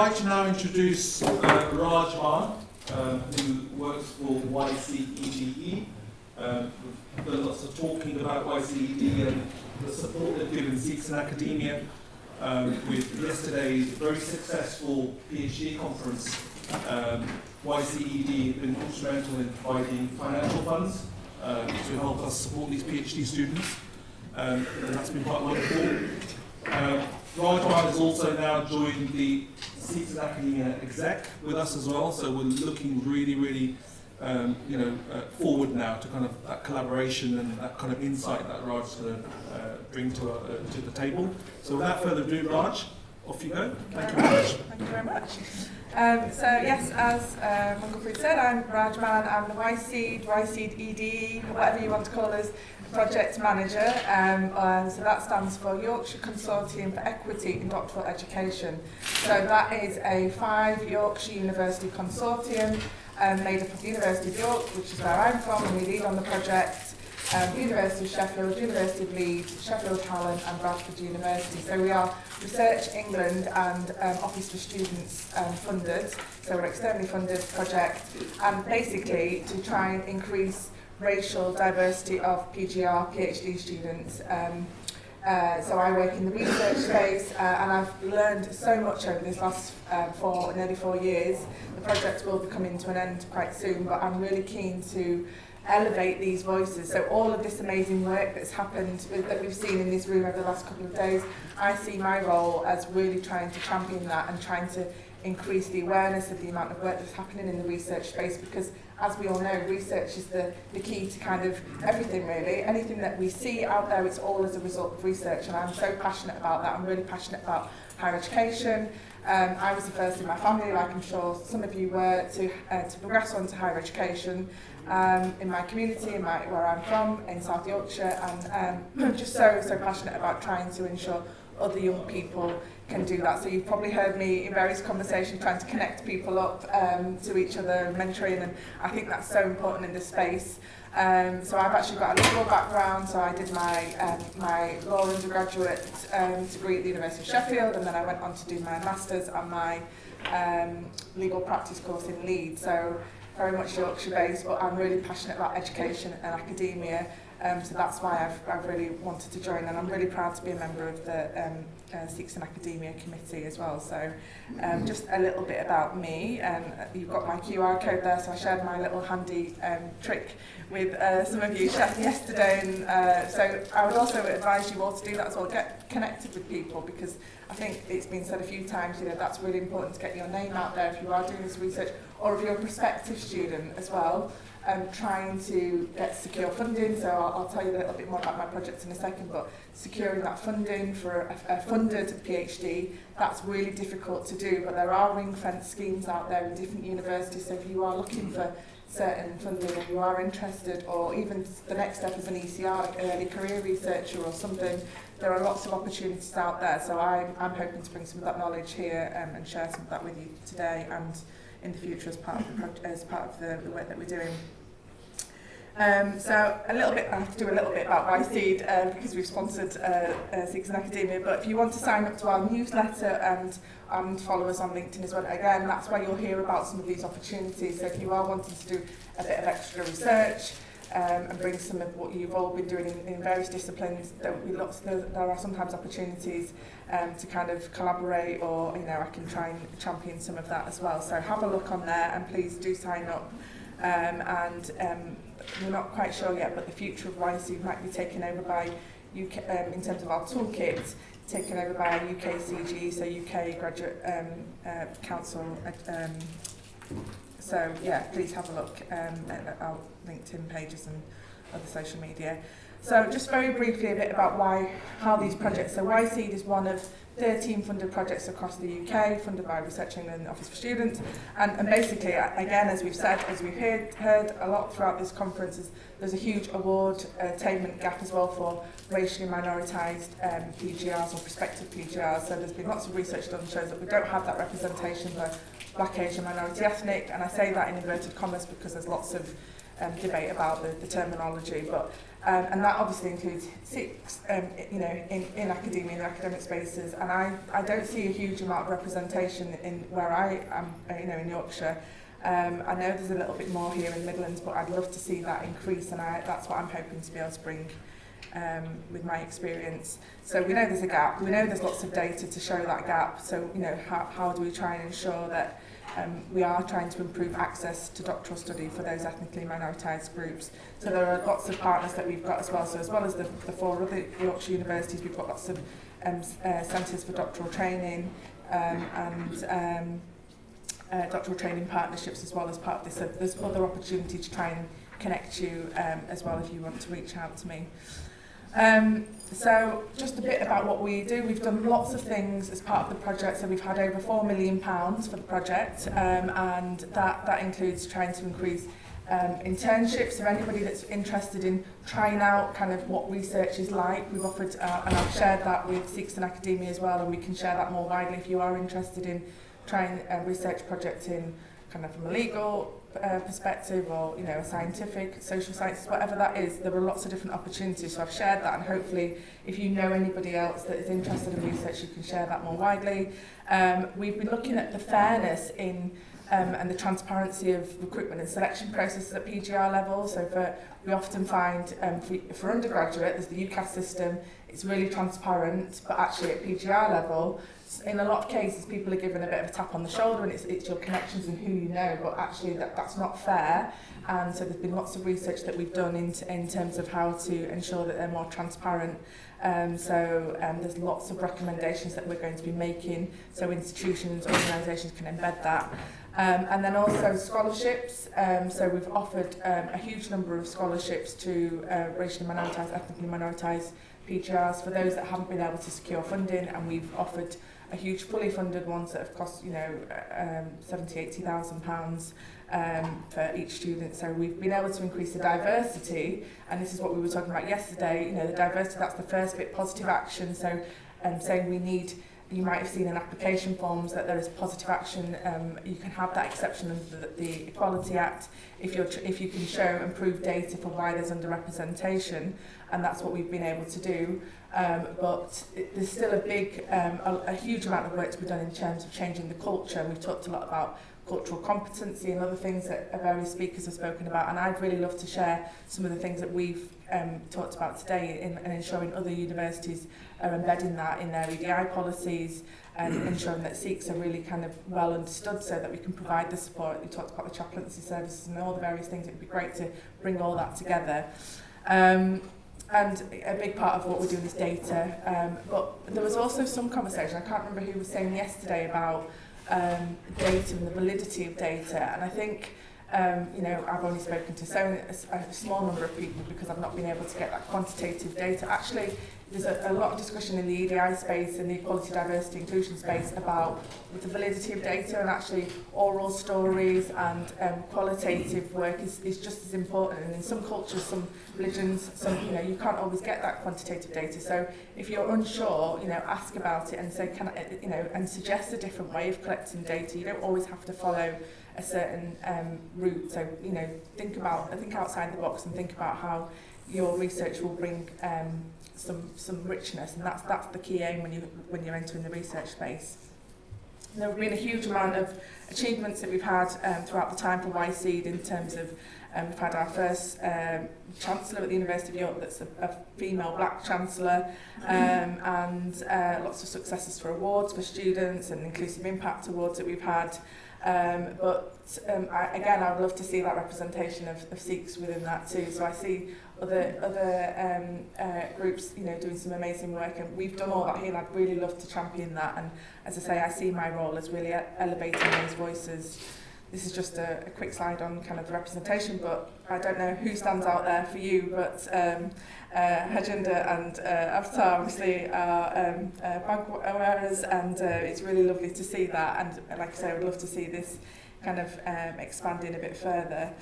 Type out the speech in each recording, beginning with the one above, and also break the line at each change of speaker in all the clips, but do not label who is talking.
like to now introduce Raj Mann, who works for YCEDE. We've done lots of talking about YCEDE and the support they've given Sikhs in Academia with yesterday's very successful PhD conference. YCEDE has been instrumental in providing financial funds to help us support these PhD students, and that's been quite wonderful. Raj Mann has also now joined the Sikhs in Academia exec with us as well, so we're looking really forward now to kind of that collaboration and that kind of insight that Raj is going to bring to the table. So without further ado, Raj, off you go. Thank you very much.
Thank you very much. So yes, as Mungalpreet said, I'm Raj Mann. I'm the YCEDE, whatever you want to call us, project manager. So that stands for Yorkshire Consortium for Equity in Doctoral Education. So that is a 5 Yorkshire University consortium made up of the University of York, which is where I'm from, and we lead on the project. University of Sheffield, University of Leeds, Sheffield Hallam and Bradford University. So we are Research England and Office for Students funded, so we're an externally funded project, and basically to try and increase racial diversity of PGR, PhD students. So I work in the research space and I've learned so much over this last nearly 4 years. The project will be coming to an end quite soon, but I'm really keen to elevate these voices. So all of this amazing work that's happened, that we've seen in this room over the last couple of days, I see my role as really trying to champion that and trying to increase the awareness of the amount of work that's happening in the research space, because as we all know, research is the key to kind of everything really. Anything that we see out there, it's all as a result of research, and I'm so passionate about that. I'm really passionate about higher education. I was the first in my family, like I'm sure some of you were, to progress on to higher education in my community, where I'm from, in South Yorkshire, and I'm just so passionate about trying to ensure other young people can do that. So you've probably heard me in various conversations trying to connect people up to each other, mentoring, and I think that's so important in this space. So I've actually got a legal background, so I did my law undergraduate degree at the University of Sheffield, and then I went on to do my master's and my legal practice course in Leeds. So very much Yorkshire based, but I'm really passionate about education and academia, so that's why I've really wanted to join, and I'm really proud to be a member of the Sikhs in Academia committee as well. So just a little bit about me, and you've got my QR code there, so I shared my little handy trick with some of you yesterday, and so I would also advise you all to do that as well. Get connected with people, because I think it's been said a few times, that's really important to get your name out there if you are doing this research, or if you're a prospective student as well, trying to get secure funding. So I'll tell you a little bit more about my project in a second, but securing that funding for a funded PhD, that's really difficult to do, but there are ring-fence schemes out there in different universities, so if you are looking for certain funding and you are interested, or even the next step as an ECR, like an early career researcher or something, there are lots of opportunities out there. So I'm hoping to bring some of that knowledge here and share some of that with you today and in the future as part of the work that we're doing. So I have to do a little bit about YCEDE because we've sponsored Sikhs in Academia, but if you want to sign up to our newsletter and follow us on LinkedIn as well, again, that's where you'll hear about some of these opportunities. So if you are wanting to do a bit of extra research and bring some of what you've all been doing in various disciplines, there are sometimes opportunities to kind of collaborate, or I can try and champion some of that as well. So have a look on there, and please do sign up. We're not quite sure yet, but the future of YCEDE might be taken over by UK, in terms of our toolkit, taken over by UKCG, so UK Graduate Council. So yeah, please have a look at our LinkedIn pages and other social media. So just very briefly a bit about how these projects. So YCEDE is one of 13 funded projects across the UK, funded by Research England and Office for Students. And basically, again, as we've said, as we've heard a lot throughout this conference, there's a huge award attainment gap as well for racially minoritised PGRs or prospective PGRs. So there's been lots of research done that shows that we don't have that representation for Black, Asian, minority, ethnic, and I say that in inverted commas because there's lots of debate about the terminology, but And that obviously includes Sikhs, you know, in academia, in academic spaces. And I don't see a huge amount of representation in where I am, you know, in Yorkshire. I know there's a little bit more here in the Midlands, but I'd love to see that increase, and that's what I'm hoping to be able to bring with my experience. So we know there's a gap. We know there's lots of data to show that gap. So, you know, how do we try and ensure that we are trying to improve access to doctoral study for those ethnically minoritized groups. So there are lots of partners that we've got as well. So as well as the 4 other Yorkshire universities, we've got lots of centres for doctoral training and doctoral training partnerships as well as part of this. So there's other opportunity to try and connect you as well if you want to reach out to me. So just a bit about what we do. We've done lots of things as part of the project. So we've had over £4 million for the project, and that includes trying to increase internships. So anybody that's interested in trying out kind of what research is like, we've offered, and I've shared that with SikhsInAcademia as well, and we can share that more widely if you are interested in trying a research project in kind of from a legal perspective, or, you know, a scientific, social sciences, whatever that is. There are lots of different opportunities, so I've shared that, and hopefully if you know anybody else that is interested in research, you can share that more widely. We've been looking at the fairness in and the transparency of recruitment and selection processes at PGR level. So we often find for undergraduate, there's the UCAS system, it's really transparent, but actually at PGR level, in a lot of cases, people are given a bit of a tap on the shoulder, and it's your connections and who you know, but actually that's not fair. And so there's been lots of research that we've done in terms of how to ensure that they're more transparent. So there's lots of recommendations that we're going to be making, so institutions, organisations can embed that. And then also scholarships. So we've offered a huge number of scholarships to racially minoritized, ethnically minoritized PGRs for those that haven't been able to secure funding, and we've offered a huge fully funded ones that have cost, you know, £70,000-80,000 for each student. So we've been able to increase the diversity, and this is what we were talking about yesterday. You know, the diversity, that's the first bit, positive action. So saying we need, you might have seen in application forms that there is positive action. You can have that exception under the Equality Act if you can show and prove data for why there's underrepresentation, and that's what we've been able to do. But there's still a huge amount of work to be done in terms of changing the culture. And we've talked a lot about cultural competency and other things that various speakers have spoken about, and I'd really love to share some of the things that we've talked about today in ensuring other universities are embedding that in their EDI policies, and ensuring that Sikhs are really kind of well understood so that we can provide the support. We talked about the chaplaincy services and all the various things. It would be great to bring all that together. And a big part of what we're doing is data. But there was also some conversation, I can't remember who was saying yesterday, about data and the validity of data. And I think, you know, I've only spoken to a small number of people because I've not been able to get that quantitative data. Actually, there's a lot of discussion in the EDI space and the equality, diversity, inclusion space about the validity of data, and actually oral stories and qualitative work is just as important. And in some cultures, some religions, you know, you can't always get that quantitative data. So if you're unsure, you know, ask about it and say, you know, and suggest a different way of collecting data. You don't always have to follow a certain route. So, you know, think outside the box and think about how your research will bring some richness, and that's the key aim when you're entering the research space. There have been a huge amount of achievements that we've had throughout the time for YCEDE in terms of we've had our first Chancellor at the University of York that's a female black Chancellor, and lots of successes for awards for students and inclusive impact awards that we've had. But I would love to see that representation of Sikhs within that too. So I see other groups, you know, doing some amazing work, and we've done all that here, and I'd really love to champion that. And as I say, I see my role as really elevating those voices. This is just a quick slide on kind of the representation, but I don't know who stands out there for you, but Harjinder and Avatar obviously are bank wearers, and it's really lovely to see that. And like I say, I would love to see this kind of expanding a bit further.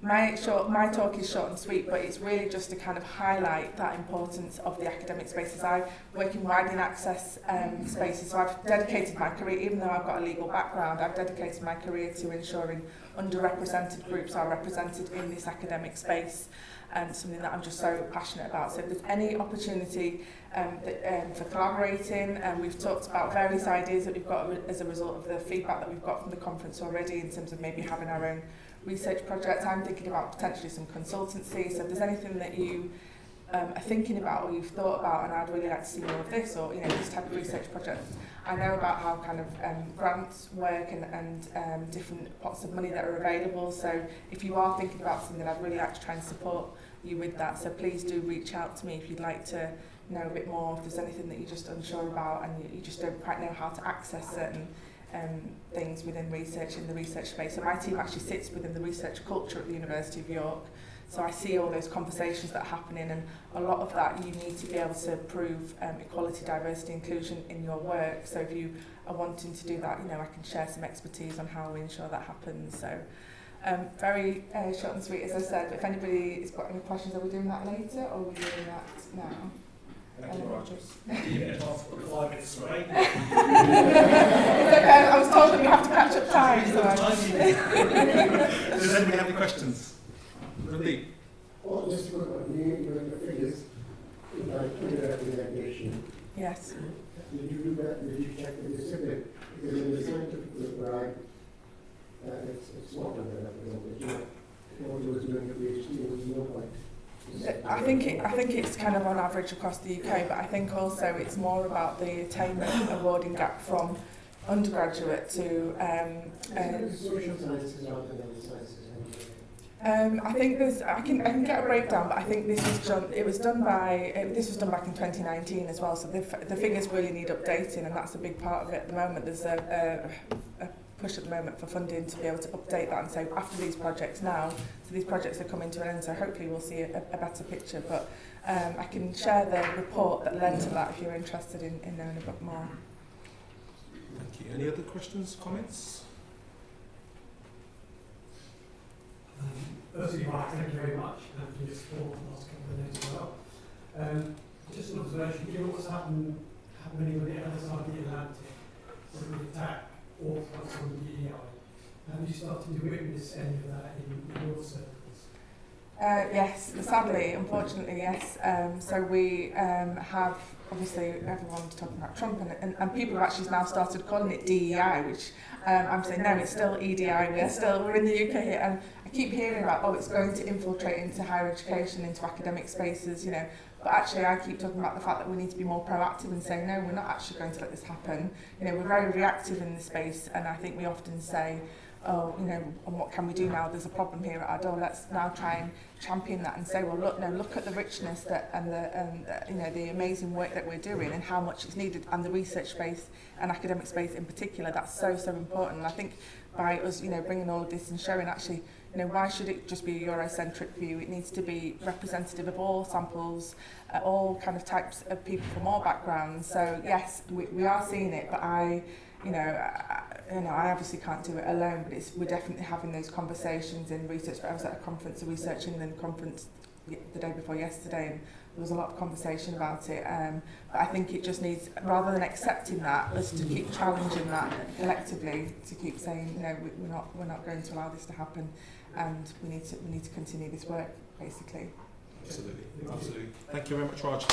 my talk is short and sweet, but it's really just to kind of highlight that importance of the academic spaces. I work in widening access spaces, so I've dedicated my career, even though I've got a legal background, I've dedicated my career to ensuring underrepresented groups are represented in this academic space, and something that I'm just so passionate about. So if there's any opportunity for collaborating, and we've talked about various ideas that we've got as a result of the feedback that we've got from the conference already, in terms of maybe having our own research projects. I'm thinking about potentially some consultancy, so if there's anything that you are thinking about or you've thought about, and I'd really like to see more of this, or this type of research project. I know about how kind of grants work and different pots of money that are available, so if you are thinking about something, I'd really like to try and support you with that. So please do reach out to me if you'd like to know a bit more, if there's anything that you're just unsure about and you just don't quite know how to access certain things within research, in the research space. So my team actually sits within the research culture at the University of York, so I see all those conversations that are happening, and a lot of that you need to be able to prove equality, diversity, inclusion in your work. So if you are wanting to do that, I can share some expertise on how we ensure that happens. So very short and sweet, as I said. If anybody has got any questions, are we doing that later or are we doing that now?
Thank you, Raj. You get a chance to put 5 minutes away.
It's okay, I was told that we have to catch up time. So
Does anybody have any questions? Randeep?
Well, just to look at the figures, like underrepresentation.
yes.
Did you do that? Did you check the discipline? Because in the scientific group, it's not underrepresented. What he was doing a PhD, there was no point.
I think it's kind of on average across the UK, but I think also it's more about the attainment awarding gap from undergraduate to
social sciences rather than the sciences.
I think I can get a breakdown, but I think this was done back in 2019 as well. So the figures really need updating, and that's a big part of it at the moment. There's a push at the moment for funding to be able to update that and say after these projects now, so these projects are coming to an end, so hopefully we'll see a better picture. But I can share the report that led to that if you're interested in knowing a bit more.
Thank you. Any other questions, comments?
Firstly, Mark, thank you very much for your support for the last couple of days as well. Just an observation, given what's happening on the other side of the Atlantic, with the attack orthodox on the DEI, have you started to witness any of that in your circles?
Yes, sadly, unfortunately, yes. So we have, obviously, everyone's talking about Trump, and people have actually now started calling it DEI, which I'm saying, no, it's still EDI, we're in the UK here, and I keep hearing about, it's going to infiltrate into higher education, into academic spaces, but actually I keep talking about the fact that we need to be more proactive and saying, no, we're not actually going to let this happen. We're very reactive in this space, and I think we often say, and what can we do now? There's a problem here at our door. Let's now try and champion that and say, well, look at the richness and the amazing work that we're doing and how much it's needed, and the research space and academic space in particular. That's so important. And I think by us, bringing all of this and showing actually, why should it just be a Eurocentric view? It needs to be representative of all samples, all kind of types of people from all backgrounds. So yes, we are seeing it, but I obviously can't do it alone, but we're definitely having those conversations in research. I was at a conference, a Research England conference the day before yesterday, and there was a lot of conversation about it. But I think it just needs, rather than accepting that, us to keep challenging that collectively, to keep saying, we're not going to allow this to happen, and we need to continue this work, basically.
Absolutely. Thank you very much, Raj.